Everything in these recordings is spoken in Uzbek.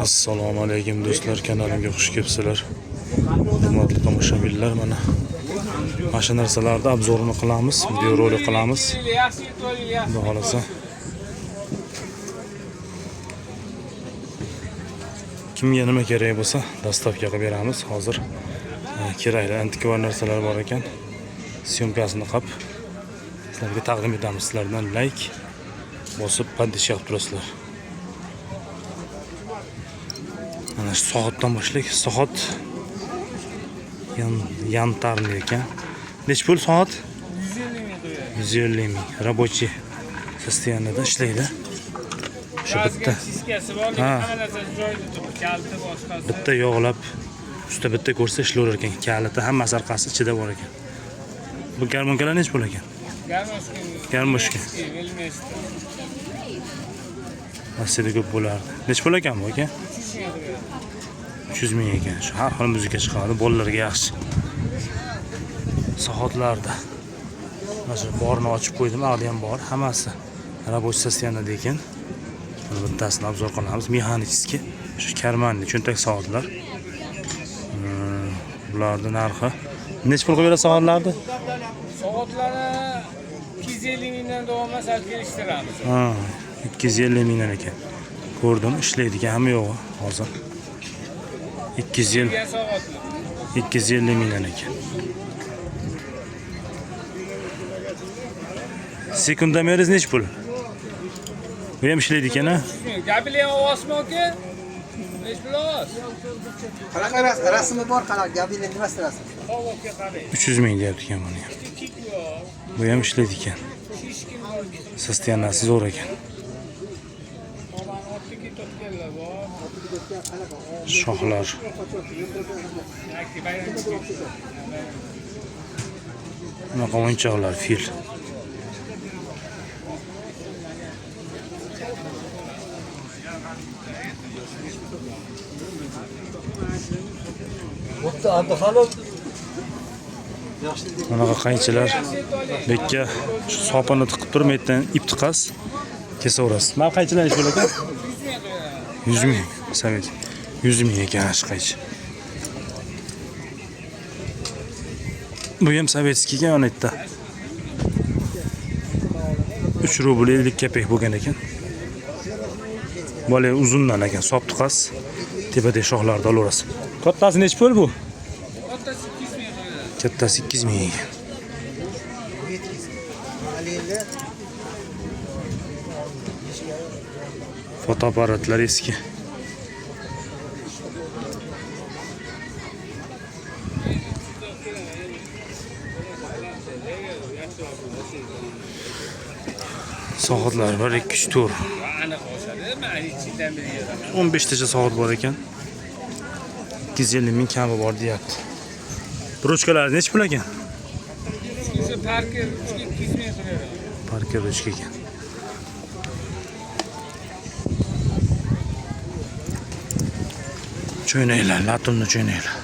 Assalomu alaykum do'stlar, kanalimga xush kelibsizlar. Hurmatli tomoshabinlar, mana shu narsalarni obzorini qilamiz, video rolik qilamiz. Xudo xolasa. Kimga nima kerak bo'lsa, dastavka qilib beramiz. Hozir kerakli antikvar narsalar bor ekan. Syomkasini qilib sizlarga taqdim etamiz. Sizlardan like bosib podpiska qilib turasizlar. Mana shu soatdan boshlaylik. Soat yantarli ekan. Nech pul soat? 150 ming. Рабочий состоянияda ishlaydi. Shu bitta. Bitta yog'lab, usta bitta ko'rsa ishlayver ekan. Kaliti hammasi orqasi ichida bor ekan. Bu garmonkalar nech pul ekan? Garmoshka. Aslida ko'p bo'lardi. Nech pul ekan bu aka? 300 ming ekan. Shu har xil muzika chiqadi, bolalarga yaxshi. Soatlarda. Mana borni ochib qo'ydim, aqdi ham bor, hammasi рабочий состоянияda ekan. Buni bittasini obzor qilamiz. Mexanichskiy, shu karmanli cho'ntak soatlar. Bularning narxi nech pul qo'yadi soatlarni? Soatlari 250 mingdan davomli sal kelishtiramiz. 250 mingdan ekan. Ko'rdim, ishlaydigan hamma yo'q hozir. 250 mingdan ekan. Sekundomeriz nech pul? Bu ham ishlaydi ekan, ha? Gabilen ovosmi aka? Nech pul ovos? Qanaqa rasmi bor, qanaqa gabilen nimasi rasmi? 300 ming deyapti ekan buni ham. Bu ham ishlaydi ekan. Sostoyaniyasi zo'r ekan. Shoxlar. Bunaqa o'yinchoqlar, fil. Bunaqa qaychilar bekka shu sopini tiqib turib, metdan ip tiqas, kesaverasiz. Mana qaychilar nech pul ekan? 100 ming. Sovet. 100 ming ekan shu qaychi. Bu ham sovetskiy ekan ona yerda. 3 rubl 50 kopek bo'lgan ekan. Bola uzundan ekan, sop tiqas, tepada shoxlarni olaverasiz. Kattasi nech pul bu? Kattasi 200 ming ekan. Fotoapparatlar eski. Soatlar var, 2-3 tur. 15 tacha soat bor ekan. 250 ming kami bor deyapti. Ruchkalar nech pul ekan? Parker 200 ming so'raydi. Parker ruchka ekan. Cho'ynaklar, latunni cho'ynaklar.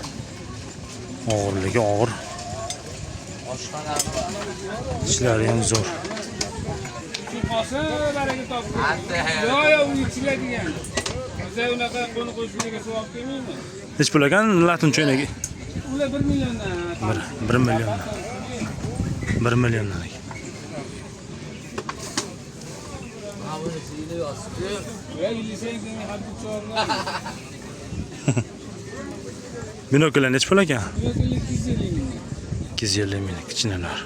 Og'irligi og'ir. Ishlari ham zo'r. Baraka topdi. Yo, u ichiladigan. O'zi unaqa qo'ni qo'shniga savol kelmaymi? Nech pul ekan latun cho'ynagi? Ular 1 milliondan. 1 milliondan. 1 milliondan ekan. Binoklar nech pul ekan? 250 ming kichinalar.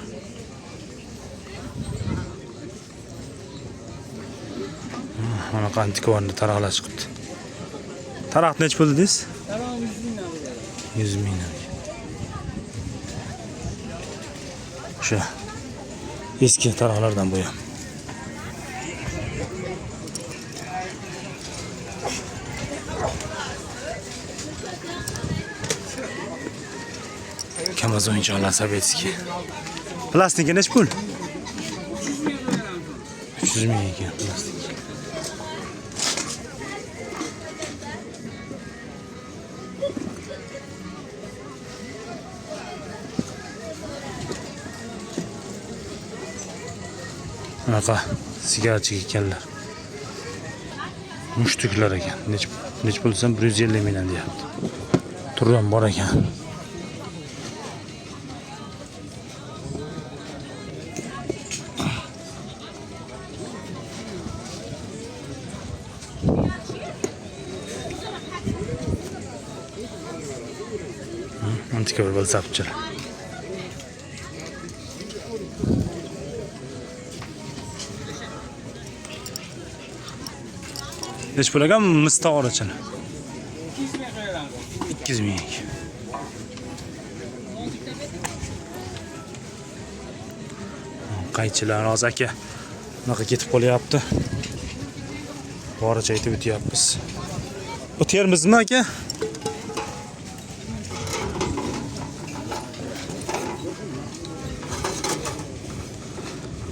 Mana antikvarni taraqlar chiqibdi. Taraq nech pul dedingiz? 100 ming. O'sha eski taraqlardan bu ham. Kamaz o'yinchoqlar sovetskiy. Plastika nech pul? 300 ming ekan plastik. Bunaqa sigaretchi ekanlar. Mushtuklar ekan. Nech pul desam 150 mingdan deyapti. Turgan bor ekan. Antika bir sapchilar. Nech pul ekan mustaqorachini? 200 ming qo'yamiz. 200 ming. Qaychilar hozir aka bunaqa ketib qolyapti. Boricha aytib o'tyapmiz. O'tyapmizmi aka?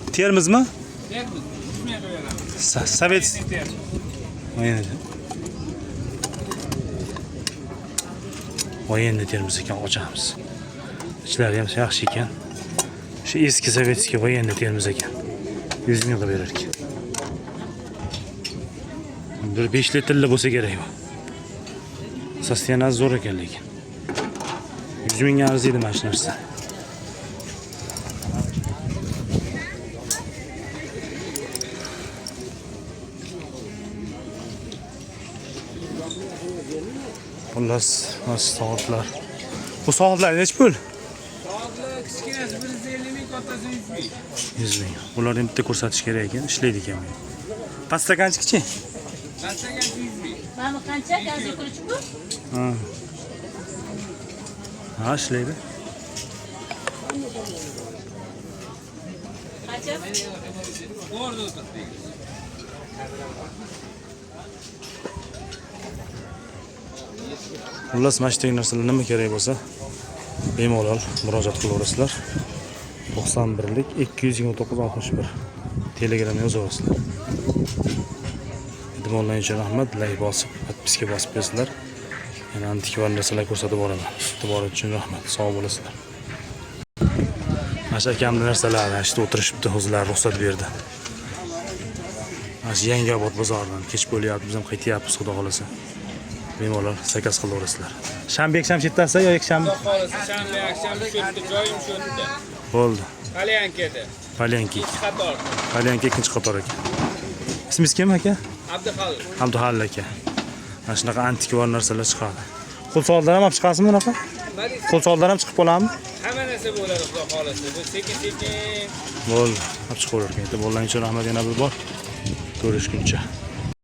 O'tyapmizmi? Bermiz. 3 ming qo'yamiz. Sovet Voyenni termiz ekan ochamiz. Ichlari ham yaxshi ekan. Shu eski sovetskiy voyenni termiz ekan. 100 mingga berar ekan. Bir 5 litrli bo'lsa kerak bu. Sostenaz zo'r ekan lekin. 100 mingga arziydi mana shu narsa. Xullas, soatlar. Bu soatlar nech pul? Soatlar kichkinasi 150 ming, kattasi 100 ming. 100 ming. Ularni bitta ko'rsatish kerak ekan, ishlaydi ekan. Pastakanchikchi? Pastagan 100 ming. Mana qancha gazga kirishku? Ha. Ha, ishlaydi. Qancha? Bordi o'tirdi. Xullas, mana shunday narsalar nima kerak bo'lsa, bemalol murojaat qilaverasizlar. 91lik 22961 Telegramga yozaverasizlar. E'tiborlaringiz uchun rahmat. Like bosib, podpiska bosib qo'yasizlar. Yana antikvar narsalar ko'rsatib boraman. E'tiboringiz uchun rahmat. Sog' bo'lasizlar. Mana shu akamni narsalar, mana shu o'tirishibdi, o'zlari ruxsat berdi. Mana shu Yangiobod bozoridan kech bo'lyapti, biz ham qaytyapmiz, xudo xolasa. Bemalol zakaz qilaverasizlar. Shanba yakshanba chetdasi yo yakshanba? Xudo xolasa shanba yakshanba shu yerda joyim shu yerda. Bo'ldi. Palyankada. Palyanki. Qator. Palyanki ikkinchi qator ekan. Ismingiz kim aka? Abduxalil. Abduxalil aka. Mana shunaqa antikvar narsalar chiqadi. Qo'l soatlar ham olib chiqasizmi bunaqa? Qo'l soatlar ham chiqib qoladimi? Hamma narsa bo'ladi xudo xolasa. Bu sekin-sekin Bo'ldi. Olib chiqavergan. E'tiborlaringiz uchun rahmat yana bir bor. Ko'rishguncha.